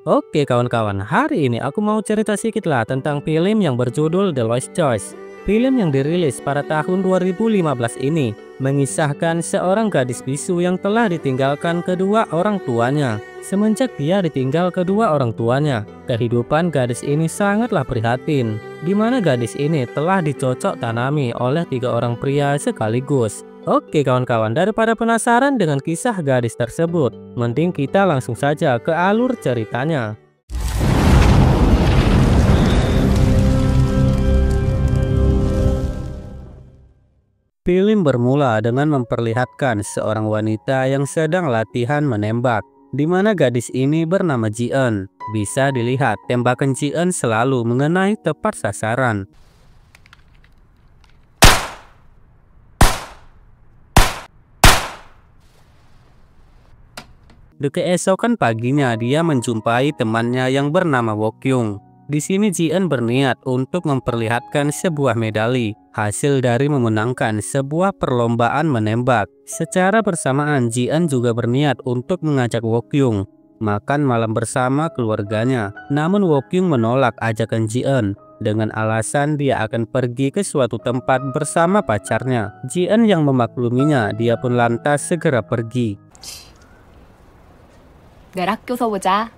Oke kawan-kawan, hari ini aku mau cerita sedikit lah tentang film yang berjudul The Lost Choice. Film yang dirilis pada tahun 2015 ini mengisahkan seorang gadis bisu yang telah ditinggalkan kedua orang tuanya. Semenjak dia ditinggal kedua orang tuanya, kehidupan gadis ini sangatlah prihatin, di mana gadis ini telah dicocok tanami oleh 3 orang pria sekaligus. Oke kawan-kawan, daripada penasaran dengan kisah gadis tersebut, mending kita langsung saja ke alur ceritanya. Film bermula dengan memperlihatkan seorang wanita yang sedang latihan menembak, di mana gadis ini bernama Ji-eun. Bisa dilihat tembakan Ji-eun selalu mengenai tepat sasaran. Di keesokan paginya dia menjumpai temannya yang bernama Wokyung. Di sini Ji-eun berniat untuk memperlihatkan sebuah medali hasil dari memenangkan sebuah perlombaan menembak. Secara bersamaan Ji-eun juga berniat untuk mengajak Wokyung makan malam bersama keluarganya. Namun Wokyung menolak ajakan Ji-eun dengan alasan dia akan pergi ke suatu tempat bersama pacarnya. Ji-eun yang memakluminya, dia pun lantas segera pergi. 내일 학교서 보자.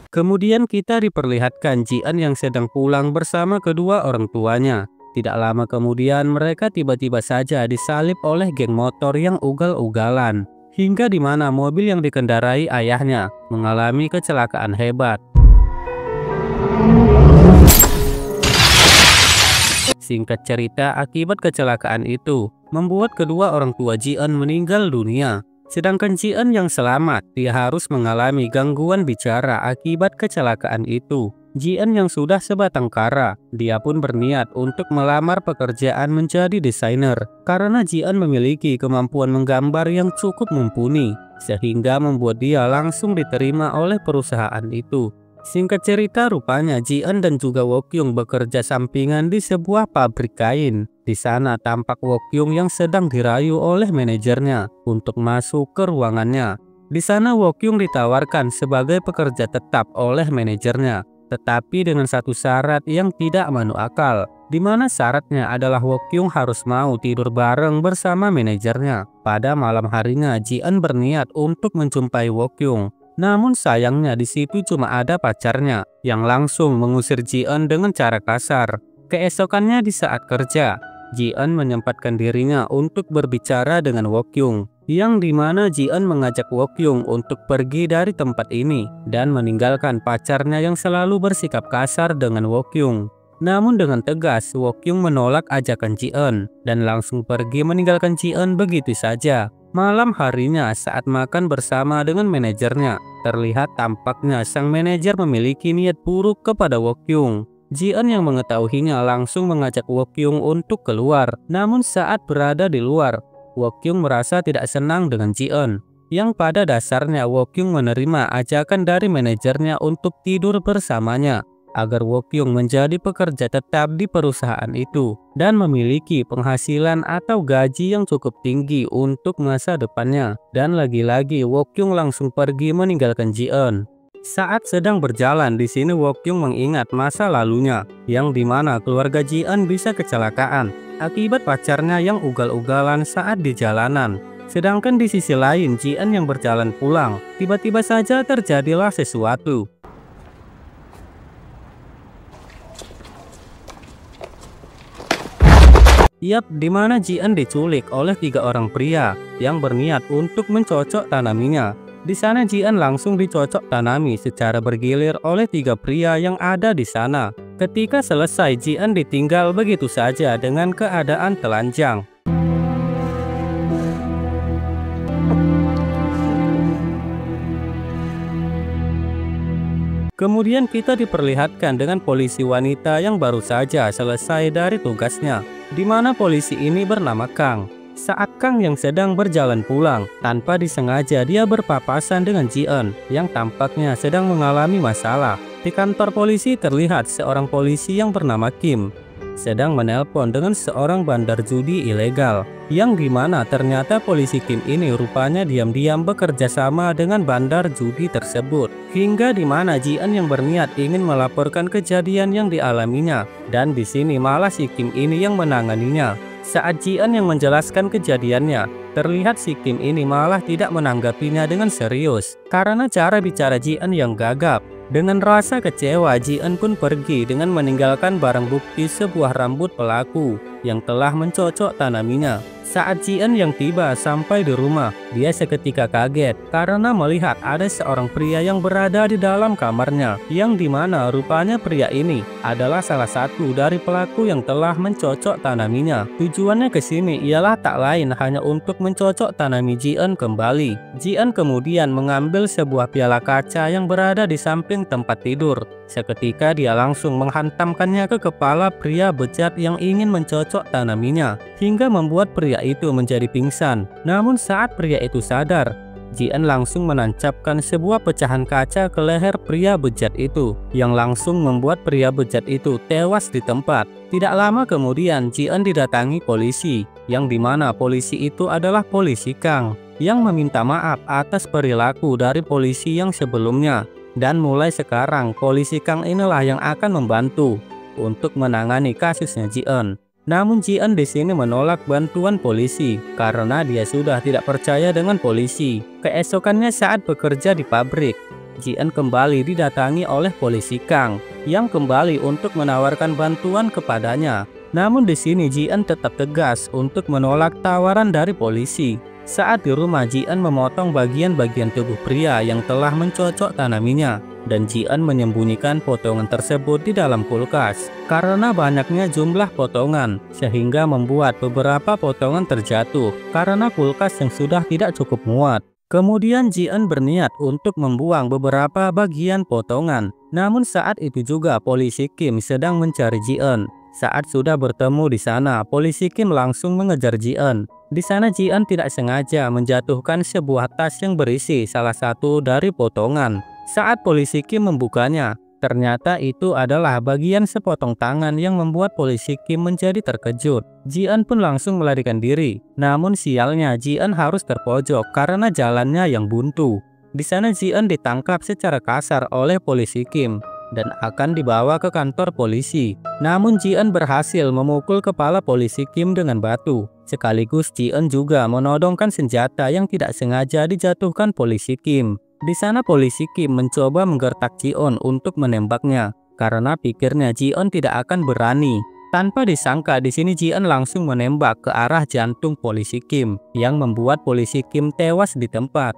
Kemudian kita diperlihatkan Ji-eun yang sedang pulang bersama kedua orang tuanya. Tidak lama kemudian mereka tiba-tiba saja disalip oleh geng motor yang ugal-ugalan. Hingga di mana mobil yang dikendarai ayahnya mengalami kecelakaan hebat. Singkat cerita, akibat kecelakaan itu membuat kedua orang tua Ji-eun meninggal dunia. Sedangkan Ji-eun yang selamat, dia harus mengalami gangguan bicara akibat kecelakaan itu. Ji-eun yang sudah sebatang kara, dia pun berniat untuk melamar pekerjaan menjadi desainer. Karena Ji-eun memiliki kemampuan menggambar yang cukup mumpuni, sehingga membuat dia langsung diterima oleh perusahaan itu. Singkat cerita, rupanya Ji-eun dan juga Wokyung bekerja sampingan di sebuah pabrik kain. Di sana tampak Wokyung yang sedang dirayu oleh manajernya untuk masuk ke ruangannya. Di sana Wokyung ditawarkan sebagai pekerja tetap oleh manajernya, tetapi dengan satu syarat yang tidak masuk akal, di mana syaratnya adalah Wokyung harus mau tidur bareng bersama manajernya. Pada malam harinya Ji-eun berniat untuk menjumpai Wokyung. Namun sayangnya di situ cuma ada pacarnya yang langsung mengusir Ji-eun dengan cara kasar. Keesokannya di saat kerja, Ji-eun menyempatkan dirinya untuk berbicara dengan Wokyung, yang dimana Ji-eun mengajak Wokyung untuk pergi dari tempat ini dan meninggalkan pacarnya yang selalu bersikap kasar dengan Wokyung. Namun dengan tegas Wokyung menolak ajakan Ji-eun dan langsung pergi meninggalkan Ji-eun begitu saja. Malam harinya saat makan bersama dengan manajernya, terlihat tampaknya sang manajer memiliki niat buruk kepada Wokyung. Ji-eun yang mengetahuinya langsung mengajak Wokyung untuk keluar. Namun saat berada di luar, Wokyung merasa tidak senang dengan Ji-eun, yang pada dasarnya Wokyung menerima ajakan dari manajernya untuk tidur bersamanya agar Wokyung menjadi pekerja tetap di perusahaan itu dan memiliki penghasilan atau gaji yang cukup tinggi untuk masa depannya. Dan lagi-lagi Wokyung langsung pergi meninggalkan Ji-eun. Saat sedang berjalan di sini Wokyung mengingat masa lalunya, yang dimana keluarga Ji-eun bisa kecelakaan akibat pacarnya yang ugal-ugalan saat di jalanan. Sedangkan di sisi lain Ji-eun yang berjalan pulang, tiba-tiba saja terjadilah sesuatu. Yap, di mana Ji-eun diculik oleh 3 orang pria yang berniat untuk mencocok tanaminya. Di sana Ji-eun langsung dicocok tanami secara bergilir oleh 3 pria yang ada di sana. Ketika selesai, Ji-eun ditinggal begitu saja dengan keadaan telanjang. Kemudian kita diperlihatkan dengan polisi wanita yang baru saja selesai dari tugasnya, di mana polisi ini bernama Kang. Saat Kang yang sedang berjalan pulang, tanpa disengaja dia berpapasan dengan Ji-eun yang tampaknya sedang mengalami masalah. Di kantor polisi terlihat seorang polisi yang bernama Kim. sedang menelpon dengan seorang bandar judi ilegal, yang dimana ternyata polisi Kim ini rupanya diam-diam bekerja sama dengan bandar judi tersebut, hingga dimana Ji-eun yang berniat ingin melaporkan kejadian yang dialaminya, dan di sini malah si Kim ini yang menanganinya. Saat Ji-eun yang menjelaskan kejadiannya, terlihat si Kim ini malah tidak menanggapinya dengan serius karena cara bicara Ji-eun yang gagap. Dengan rasa kecewa, Ji-eun pun pergi dengan meninggalkan barang bukti sebuah rambut pelaku yang telah mencocok tanaminya. Saat Ji-eun yang tiba sampai di rumah, dia seketika kaget karena melihat ada seorang pria yang berada di dalam kamarnya, yang dimana rupanya pria ini adalah salah satu dari pelaku yang telah mencocok tanaminya. Tujuannya ke sini ialah tak lain hanya untuk mencocok tanami Ji-eun kembali. Ji-eun kemudian mengambil sebuah piala kaca yang berada di samping tempat tidur. Seketika dia langsung menghantamkannya ke kepala pria bejat yang ingin mencocok tanaminya, hingga membuat pria itu menjadi pingsan. Namun saat pria itu sadar, Ji-eun langsung menancapkan sebuah pecahan kaca ke leher pria bejat itu, yang langsung membuat pria bejat itu tewas di tempat. Tidak lama kemudian Ji-eun didatangi polisi, yang dimana polisi itu adalah polisi Kang, yang meminta maaf atas perilaku dari polisi yang sebelumnya. Dan mulai sekarang polisi Kang inilah yang akan membantu untuk menangani kasusnya Ji-eun. Namun Ji-eun di sini menolak bantuan polisi karena dia sudah tidak percaya dengan polisi. Keesokannya saat bekerja di pabrik, Ji-eun kembali didatangi oleh polisi Kang yang kembali untuk menawarkan bantuan kepadanya. Namun di sini Ji-eun tetap tegas untuk menolak tawaran dari polisi. Saat di rumah, Ji-eun memotong bagian-bagian tubuh pria yang telah mencocok tanaminya, dan Ji-eun menyembunyikan potongan tersebut di dalam kulkas. Karena banyaknya jumlah potongan, sehingga membuat beberapa potongan terjatuh karena kulkas yang sudah tidak cukup muat. Kemudian Ji-eun berniat untuk membuang beberapa bagian potongan. Namun saat itu juga polisi Kim sedang mencari Ji-eun. Saat sudah bertemu di sana, polisi Kim langsung mengejar Ji-eun. Di sana Ji-eun tidak sengaja menjatuhkan sebuah tas yang berisi salah satu dari potongan. Saat polisi Kim membukanya, ternyata itu adalah bagian sepotong tangan yang membuat polisi Kim menjadi terkejut. Ji-eun pun langsung melarikan diri. Namun sialnya Ji-eun harus terpojok karena jalannya yang buntu. Di sana Ji-eun ditangkap secara kasar oleh polisi Kim dan akan dibawa ke kantor polisi. Namun Ji-eun berhasil memukul kepala polisi Kim dengan batu. Sekaligus Ji-eun juga menodongkan senjata yang tidak sengaja dijatuhkan polisi Kim. Di sana polisi Kim mencoba menggertak Ji-eun untuk menembaknya karena pikirnya Ji-eun tidak akan berani. Tanpa disangka di sini Ji-eun langsung menembak ke arah jantung polisi Kim yang membuat polisi Kim tewas di tempat.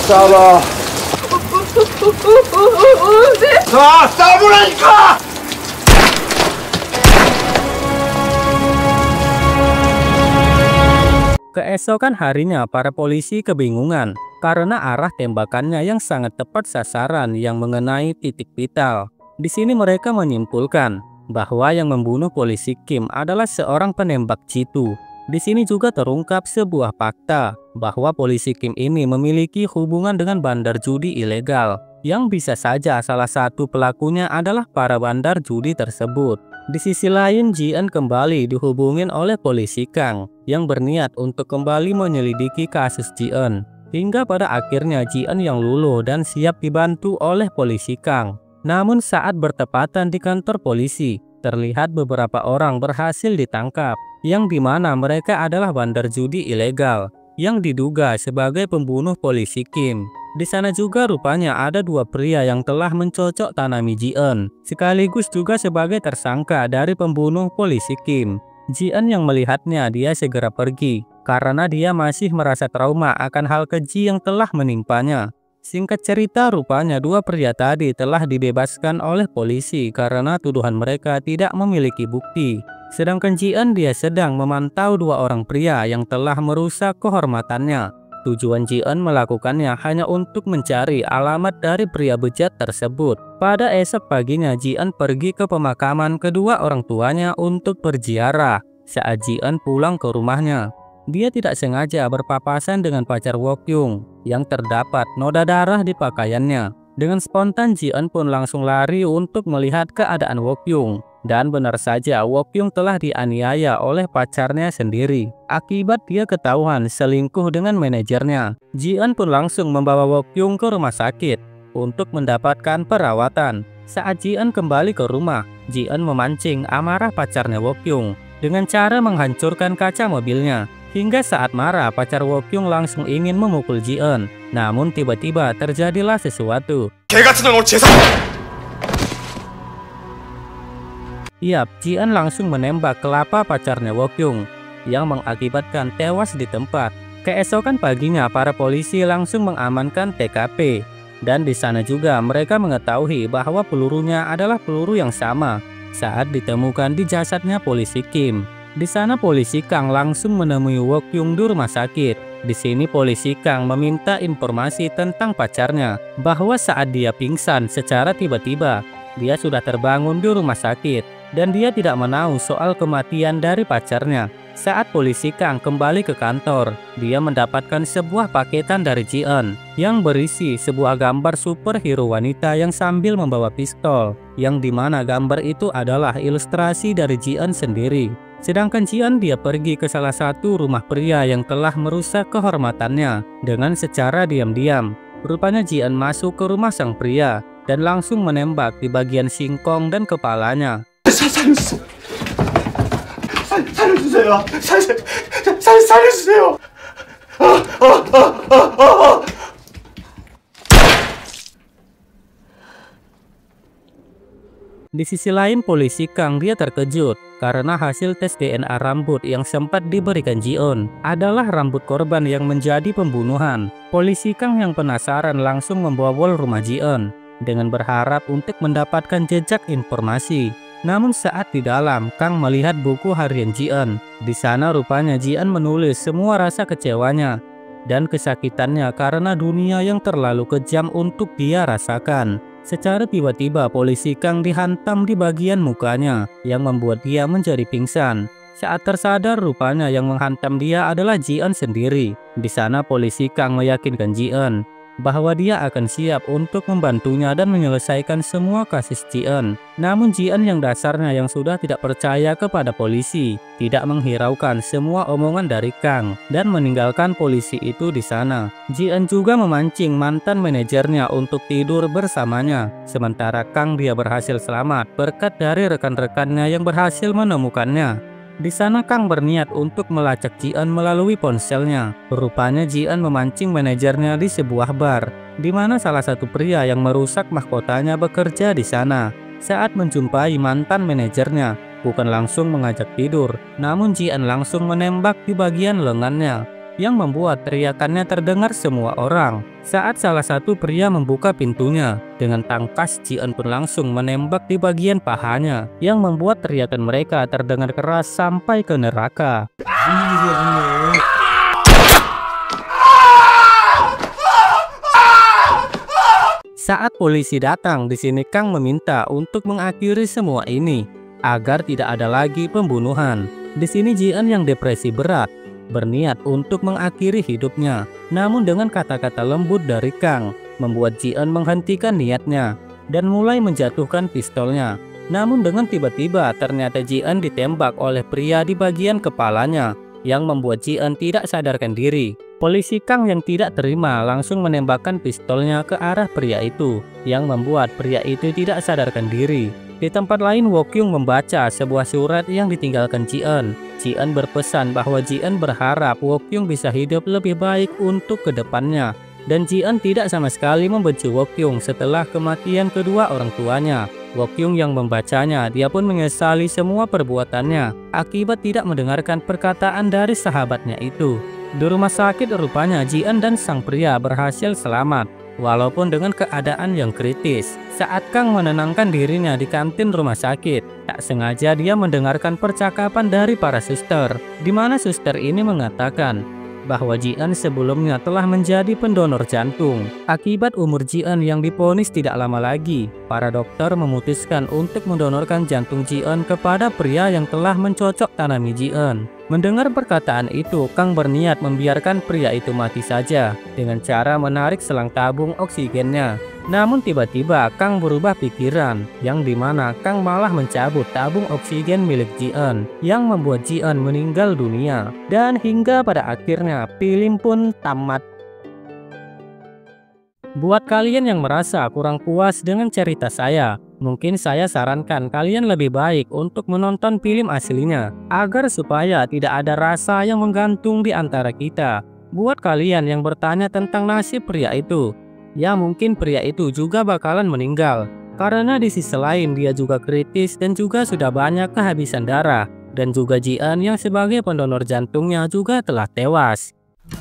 Salah. Keesokan harinya para polisi kebingungan karena arah tembakannya yang sangat tepat sasaran yang mengenai titik vital. Di sini mereka menyimpulkan bahwa yang membunuh polisi Kim adalah seorang penembak jitu. Di sini juga terungkap sebuah fakta bahwa polisi Kim ini memiliki hubungan dengan bandar judi ilegal, yang bisa saja salah satu pelakunya adalah para bandar judi tersebut. Di sisi lain, Ji-eun kembali dihubungin oleh polisi Kang yang berniat untuk kembali menyelidiki kasus Ji-eun. Hingga pada akhirnya Ji-eun yang luluh dan siap dibantu oleh polisi Kang. Namun saat bertepatan di kantor polisi, terlihat beberapa orang berhasil ditangkap, yang dimana mereka adalah bandar judi ilegal yang diduga sebagai pembunuh polisi Kim. Di sana juga rupanya ada dua pria yang telah mencocok tanami Ji-eun, sekaligus juga sebagai tersangka dari pembunuh polisi Kim. Ji-eun yang melihatnya, dia segera pergi karena dia masih merasa trauma akan hal keji yang telah menimpanya. Singkat cerita, rupanya dua pria tadi telah dibebaskan oleh polisi karena tuduhan mereka tidak memiliki bukti. Sedangkan Ji-eun dia sedang memantau dua orang pria yang telah merusak kehormatannya. Tujuan Ji-eun melakukannya hanya untuk mencari alamat dari pria bejat tersebut. Pada esok paginya Ji-eun pergi ke pemakaman kedua orang tuanya untuk berziarah. Saat Ji-eun pulang ke rumahnya, dia tidak sengaja berpapasan dengan pacar Wokyung yang terdapat noda darah di pakaiannya. Dengan spontan Ji-eun pun langsung lari untuk melihat keadaan Wokyung. Dan benar saja Wokyung telah dianiaya oleh pacarnya sendiri. Akibat dia ketahuan selingkuh dengan manajernya, Ji-eun pun langsung membawa Wokyung ke rumah sakit untuk mendapatkan perawatan. Saat Ji-eun kembali ke rumah, Ji-eun memancing amarah pacarnya Wokyung dengan cara menghancurkan kaca mobilnya. Hingga saat marah, pacar Wokyung langsung ingin memukul Ji-eun. Namun tiba-tiba terjadilah sesuatu. Yap, Ji-eun langsung menembak kelapa pacarnya Wokyung yang mengakibatkan tewas di tempat. Keesokan paginya, para polisi langsung mengamankan TKP. Dan di sana juga mereka mengetahui bahwa pelurunya adalah peluru yang sama saat ditemukan di jasadnya polisi Kim. Di sana polisi Kang langsung menemui Wokyung di rumah sakit. Di sini polisi Kang meminta informasi tentang pacarnya bahwa saat dia pingsan secara tiba-tiba, dia sudah terbangun di rumah sakit. Dan dia tidak menahu soal kematian dari pacarnya. Saat polisi Kang kembali ke kantor, dia mendapatkan sebuah paketan dari Ji-eun yang berisi sebuah gambar superhero wanita yang sambil membawa pistol, yang dimana gambar itu adalah ilustrasi dari Ji-eun sendiri. Sedangkan Ji-eun dia pergi ke salah satu rumah pria yang telah merusak kehormatannya dengan secara diam-diam. Rupanya Ji-eun masuk ke rumah sang pria dan langsung menembak di bagian singkong dan kepalanya. 살려주세요. 살려주세요. Di sisi lain, polisi Kang dia terkejut karena hasil tes DNA rambut yang sempat diberikan Ji-eun adalah rambut korban yang menjadi pembunuhan. Polisi Kang yang penasaran langsung membobol rumah Ji-eun dengan berharap untuk mendapatkan jejak informasi. Namun saat di dalam, Kang melihat buku harian Ji-eun. Di sana rupanya Ji-eun menulis semua rasa kecewanya dan kesakitannya karena dunia yang terlalu kejam untuk dia rasakan. Secara tiba-tiba polisi Kang dihantam di bagian mukanya yang membuat dia menjadi pingsan. Saat tersadar rupanya yang menghantam dia adalah Ji-eun sendiri. Di sana polisi Kang meyakinkan Ji-eun bahwa dia akan siap untuk membantunya dan menyelesaikan semua kasus Ji-eun. Namun Ji-eun yang dasarnya yang sudah tidak percaya kepada polisi, tidak menghiraukan semua omongan dari Kang dan meninggalkan polisi itu di sana. Ji-eun juga memancing mantan manajernya untuk tidur bersamanya. Sementara Kang dia berhasil selamat berkat dari rekan-rekannya yang berhasil menemukannya. Di sana Kang berniat untuk melacak Ji-eun melalui ponselnya. Rupanya Ji-eun memancing manajernya di sebuah bar, di mana salah satu pria yang merusak mahkotanya bekerja di sana. Saat menjumpai mantan manajernya, bukan langsung mengajak tidur, namun Ji-eun langsung menembak di bagian lengannya, yang membuat teriakannya terdengar semua orang. Saat salah satu pria membuka pintunya dengan tangkas, Ji-eun pun langsung menembak di bagian pahanya, yang membuat teriakan mereka terdengar keras sampai ke neraka. Saat polisi datang, di sini Kang meminta untuk mengakhiri semua ini agar tidak ada lagi pembunuhan. Di sini Ji-eun yang depresi berat berniat untuk mengakhiri hidupnya. Namun dengan kata-kata lembut dari Kang membuat Ji-eun menghentikan niatnya dan mulai menjatuhkan pistolnya. Namun dengan tiba-tiba ternyata Ji-eun ditembak oleh pria di bagian kepalanya yang membuat Ji-eun tidak sadarkan diri. Polisi Kang yang tidak terima langsung menembakkan pistolnya ke arah pria itu yang membuat pria itu tidak sadarkan diri. Di tempat lain, Wokyung membaca sebuah surat yang ditinggalkan Ji-eun. Ji-eun berpesan bahwa Ji-eun berharap Wokyung bisa hidup lebih baik untuk kedepannya. Dan Ji-eun tidak sama sekali membenci Wokyung setelah kematian kedua orang tuanya. Wokyung yang membacanya, dia pun menyesali semua perbuatannya akibat tidak mendengarkan perkataan dari sahabatnya itu. Di rumah sakit rupanya Ji-eun dan sang pria berhasil selamat, walaupun dengan keadaan yang kritis. Saat Kang menenangkan dirinya di kantin rumah sakit, tak sengaja dia mendengarkan percakapan dari para suster, di mana suster ini mengatakan bahwa Ji-eun sebelumnya telah menjadi pendonor jantung. Akibat umur Ji-eun yang divonis tidak lama lagi, para dokter memutuskan untuk mendonorkan jantung Ji-eun kepada pria yang telah mencocok tanami Ji-eun. Mendengar perkataan itu, Kang berniat membiarkan pria itu mati saja dengan cara menarik selang tabung oksigennya. Namun tiba-tiba Kang berubah pikiran, yang dimana Kang malah mencabut tabung oksigen milik Ji-eun, yang membuat Ji-eun meninggal dunia. Dan hingga pada akhirnya film pun tamat. Buat kalian yang merasa kurang puas dengan cerita saya, mungkin saya sarankan kalian lebih baik untuk menonton film aslinya, agar supaya tidak ada rasa yang menggantung di antara kita. Buat kalian yang bertanya tentang nasib pria itu, ya mungkin pria itu juga bakalan meninggal, karena di sisi lain dia juga kritis dan juga sudah banyak kehabisan darah. Dan juga Ji-eun yang sebagai pendonor jantungnya juga telah tewas.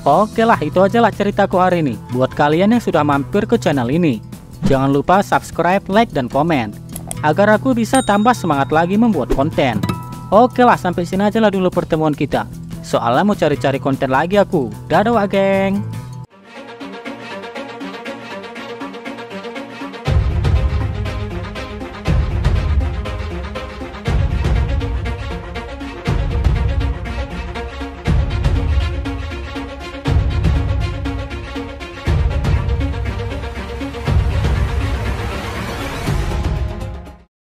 Oke lah, itu aja lah ceritaku hari ini. Buat kalian yang sudah mampir ke channel ini, jangan lupa subscribe, like, dan komen, agar aku bisa tambah semangat lagi membuat konten. Oke lah, sampai sini aja lah dulu pertemuan kita. Soalnya mau cari-cari konten lagi aku. Dadah geng.